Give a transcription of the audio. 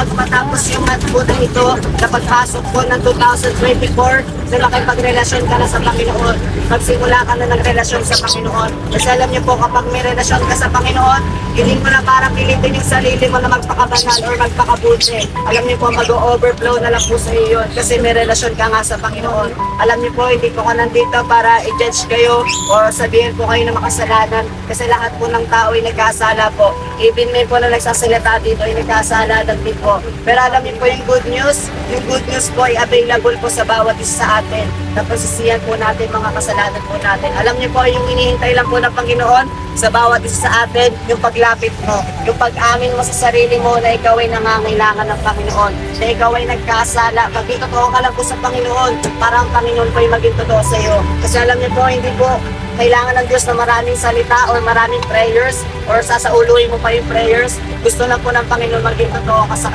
bago matapos yung month po na ito, na pagpasok po ng 2024, na makipagrelasyon ka na sa Panginoon. Magsimula ka na ng relasyon sa Panginoon. Kasi alam niyo po, kapag may relasyon ka sa Panginoon, hindi mo na parang pilitin yung sarili mo na magpakabanal or magpakabuti. Alam niyo po, mag-overflow na lang po sa iyo yun. Kasi may relasyon ka nga sa Panginoon. Alam niyo po, hindi po ka nandito para i-judge kayo o sabihin po kayo na makasalanan. Kasi lahat po ng tao ay nagkasala po. Even may po na nagsasalita dito ay nagkasala din po. Pero alam niyo po yung good news po ay available po sa bawat isa sa atin. Napasisiyan po natin mga kasalanan po natin. Alam niyo po yung hinihintay lang po ng Panginoon sa bawat isa sa atin, yung paglapit mo, yung pag-amin mo sa sarili mo na ikaw ay nangangailangan ng Panginoon, na ikaw ay nagkasala. Maging totoo ka lang po sa Panginoon para ang Panginoon po ay maging totoo sa iyo. Kasi alam niyo po, hindi po kailangan ng Diyos na maraming salita or maraming prayers or sasauluhin mo pa yung prayers. Gusto lang po ng Panginoon maging totoo ka sa